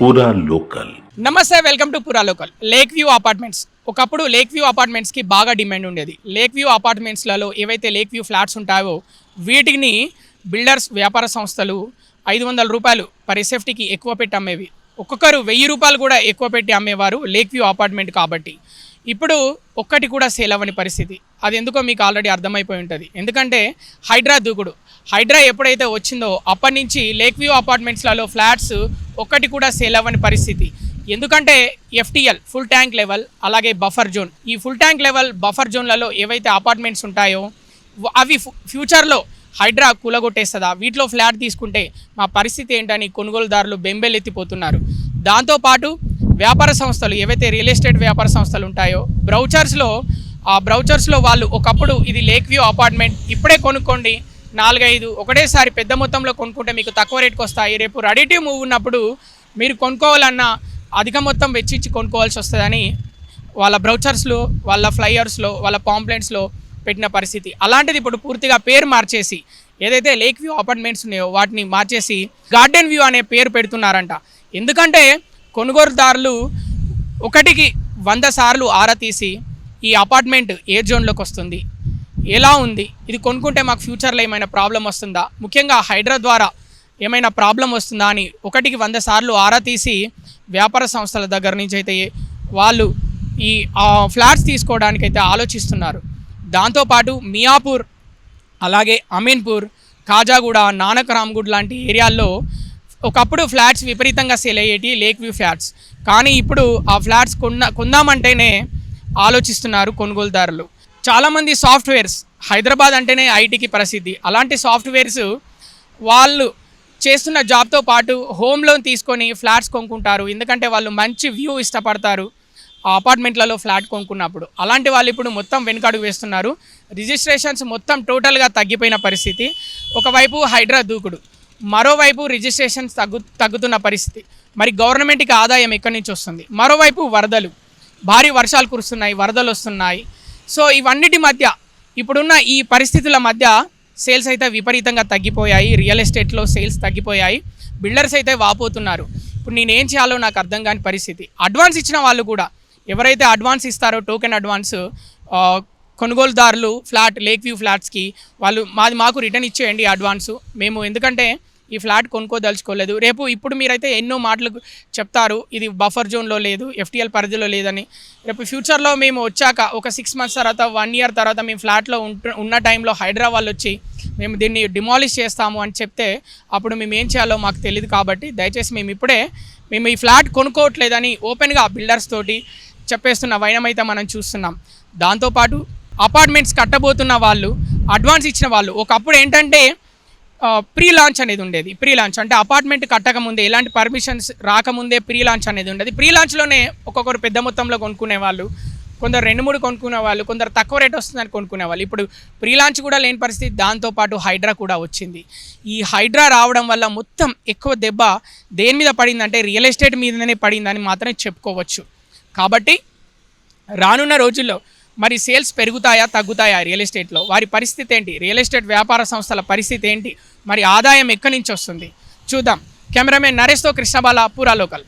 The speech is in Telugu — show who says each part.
Speaker 1: పూరా లోకల్.
Speaker 2: నమస్తే, వెల్కమ్ టు పూరా లోకల్. Lake view apartments. ఒకప్పుడు లేక్ వ్యూ అపార్ట్మెంట్స్కి బాగా డిమాండ్ ఉండేది. లేక్ వ్యూ అపార్ట్మెంట్స్లలో ఏవైతే లేక్ వ్యూ ఫ్లాట్స్ ఉంటాయో వీటిని బిల్డర్స్, వ్యాపార సంస్థలు 500 రూపాయలు పర్ ఎస్ఎఫ్టీకి ఎక్కువ పెట్టి అమ్మేవి. ఒక్కొక్కరు 1000 రూపాయలు కూడా ఎక్కువ పెట్టి అమ్మేవారు లేక్ వ్యూ అపార్ట్మెంట్. కాబట్టి ఇప్పుడు ఒక్కటి కూడా సేల్ అవ్వని పరిస్థితి. అది ఎందుకో మీకు ఆల్రెడీ అర్థమైపోయి ఉంటుంది. ఎందుకంటే హైడ్రా దూకుడు. హైడ్రా ఎప్పుడైతే వచ్చిందో అప్పటి నుంచి లేక్ వ్యూ అపార్ట్మెంట్స్లలో ఫ్లాట్స్ ఒక్కటి కూడా సేల్ అవ్వని పరిస్థితి. ఎందుకంటే FTL ఫుల్ ట్యాంక్ లెవెల్, అలాగే బఫర్ జోన్. ఈ ఫుల్ ట్యాంక్ లెవెల్, బఫర్ జోన్లలో ఏవైతే అపార్ట్మెంట్స్ ఉంటాయో అవి ఫ్యూచర్లో హైడ్రా కూలగొట్టేస్తుందా, వీటిలో ఫ్లాట్ తీసుకుంటే మా పరిస్థితి ఏంటని కొనుగోలుదారులు బెంబేలెత్తిపోతున్నారు. దాంతోపాటు వ్యాపార సంస్థలు, ఏవైతే రియల్ ఎస్టేట్ వ్యాపార సంస్థలు ఉంటాయో బ్రౌచర్స్లో వాళ్ళు ఒకప్పుడు ఇది లేక్ వ్యూ అపార్ట్మెంట్ ఇప్పుడే కొనుక్కోండి, 4-5 ఒకటేసారి పెద్ద మొత్తంలో కొనుక్కుంటే మీకు తక్కువ రేట్కి వస్తాయి, రేపు రెడీ టు మూవ్ ఉన్నప్పుడు మీరు కొనుక్కోవాలన్నా అధిక మొత్తం వెచ్చించి కొనుక్కోవాల్సి వస్తుందని వాళ్ళ బ్రౌచర్స్లో, వాళ్ళ ఫ్లైయర్స్లో, వాళ్ళ పాంప్లెంట్స్లో పెట్టిన పరిస్థితి. అలాంటిది ఇప్పుడు పూర్తిగా పేరు మార్చేసి ఏదైతే లేక్ వ్యూ అపార్ట్మెంట్స్ ఉన్నాయో వాటిని మార్చేసి గార్డెన్ వ్యూ అనే పేరు పెడుతున్నారంట. ఎందుకంటే కొనుగోలుదారులు ఒకటికి 100 సార్లు ఆరా తీసి ఈ అపార్ట్మెంట్ ఏ జోన్లోకి వస్తుంది, ఎలా ఉంది, ఇది కొనుక్కుంటే మాకు ఫ్యూచర్లో ఏమైనా ప్రాబ్లం వస్తుందా, ముఖ్యంగా హైడ్రా ద్వారా ఏమైనా ప్రాబ్లం వస్తుందా అని ఒకటికి 100 సార్లు ఆరా తీసి వ్యాపార సంస్థల దగ్గర నుంచి అయితే వాళ్ళు ఈ ఫ్లాట్స్ తీసుకోవడానికైతే ఆలోచిస్తున్నారు. దాంతోపాటు మియాపూర్, అలాగే అమీన్పూర్, కాజాగూడ, నానక్రామ్గూడ్ లాంటి ఏరియాల్లో ఒకప్పుడు ఫ్లాట్స్ విపరీతంగా సేల్ అయ్యేటి లేక్ వ్యూ ఫ్లాట్స్. కానీ ఇప్పుడు ఆ ఫ్లాట్స్ కొందామంటేనే ఆలోచిస్తున్నారు కొనుగోలుదారులు. చాలామంది సాఫ్ట్వేర్స్, హైదరాబాద్ అంటేనే ఐటీకి ప్రసిద్ధి. అలాంటి సాఫ్ట్వేర్స్ వాళ్ళు చేస్తున్న జాబ్తో పాటు హోమ్ లోన్ తీసుకొని ఫ్లాట్స్ కొనుక్కుంటారు. ఎందుకంటే వాళ్ళు మంచి వ్యూ ఇష్టపడతారు ఆ అపార్ట్మెంట్లలో ఫ్లాట్ కొనుక్కున్నప్పుడు. అలాంటి వాళ్ళు ఇప్పుడు మొత్తం వెనుకడుగు వేస్తున్నారు. రిజిస్ట్రేషన్స్ మొత్తం టోటల్గా తగ్గిపోయిన పరిస్థితి. ఒకవైపు హైడ్రా దూకుడు, మరోవైపు రిజిస్ట్రేషన్స్ తగ్గుతున్న పరిస్థితి. మరి గవర్నమెంట్కి ఆదాయం ఎక్కడి నుంచి వస్తుంది? మరోవైపు వరదలు, భారీ వర్షాలు కురుస్తున్నాయి, వరదలు వస్తున్నాయి. సో ఇవన్నిటి మధ్య, ఇప్పుడున్న ఈ పరిస్థితుల మధ్య సేల్స్ అయితే విపరీతంగా తగ్గిపోయాయి. రియల్ ఎస్టేట్లో సేల్స్ తగ్గిపోయాయి. బిల్డర్స్ అయితే వాపోతున్నారు. ఇప్పుడు నేనేం చేయాలో నాకు అర్థం కాని పరిస్థితి. అడ్వాన్స్ ఇచ్చిన వాళ్ళు కూడా, ఎవరైతే అడ్వాన్స్ ఇస్తారో టోకెన్ అడ్వాన్స్ కొనుగోలుదారులు ఫ్లాట్ లేక్ వ్యూ ఫ్లాట్స్కి, వాళ్ళు మాకు రిటర్న్ ఇచ్చేయండి అడ్వాన్సు, మేము ఎందుకంటే ఈ ఫ్లాట్ కొనుక్కోదలుచుకోలేదు. ఇప్పుడు మీరైతే ఎన్నో మాటలు చెప్తారు, ఇది బఫర్ జోన్లో లేదు, FTL పరిధిలో లేదని. రేపు ఫ్యూచర్లో మేము వచ్చాక ఒక 6 months తర్వాత, 1 year తర్వాత మేము ఫ్లాట్లో ఉన్న టైంలో హైడ్రా వాళ్ళు వచ్చి మేము దీన్ని డిమాలిష్ చేస్తాము అని చెప్తే అప్పుడు మేము ఏం చేయాలో మాకు తెలియదు. కాబట్టి దయచేసి మేము ఈ ఫ్లాట్ కొనుక్కోవట్లేదని ఓపెన్గా బిల్డర్స్ తోటి చెప్పేస్తున్న వైనమైతే మనం చూస్తున్నాం. దాంతోపాటు అపార్ట్మెంట్స్ కట్టబోతున్న వాళ్ళు, అడ్వాన్స్ ఇచ్చిన వాళ్ళు, ఒకప్పుడు ఏంటంటే ప్రీ లాంచ్ అనేది ఉండేది. ప్రీ లాంచ్ అంటే అపార్ట్మెంట్ కట్టకముందే, ఎలాంటి పర్మిషన్స్ రాకముందే ప్రీ లాంచ్ అనేది ఉండేది. ప్రీ లాంచ్లోనే ఒక్కొక్కరు పెద్ద మొత్తంలో కొనుక్కునే వాళ్ళు, కొందరు 2-3 కొనుక్కునే వాళ్ళు, కొందరు తక్కువ రేట్ వస్తుందని కొనుక్కునే వాళ్ళు. ఇప్పుడు ప్రీ లాంచ్ కూడా లేని పరిస్థితి. దాంతోపాటు హైడ్రా కూడా వచ్చింది. ఈ హైడ్రా రావడం వల్ల మొత్తం ఎక్కువ దెబ్బ దేని మీద పడిందంటే రియల్ ఎస్టేట్ మీదనే పడిందని మాత్రమే చెప్పుకోవచ్చు. కాబట్టి రానున్న రోజుల్లో మరి సేల్స్ పెరుగుతాయా, తగ్గుతాయా రియల్ ఎస్టేట్లో? వారి పరిస్థితి ఏంటి? రియల్ ఎస్టేట్ వ్యాపార సంస్థల పరిస్థితి ఏంటి? మరి ఆదాయం ఎక్కడి నుంచి వస్తుంది చూద్దాం. కెమెరామెన్ నరేష్తో కృష్ణబాల, పూరా లోకల్.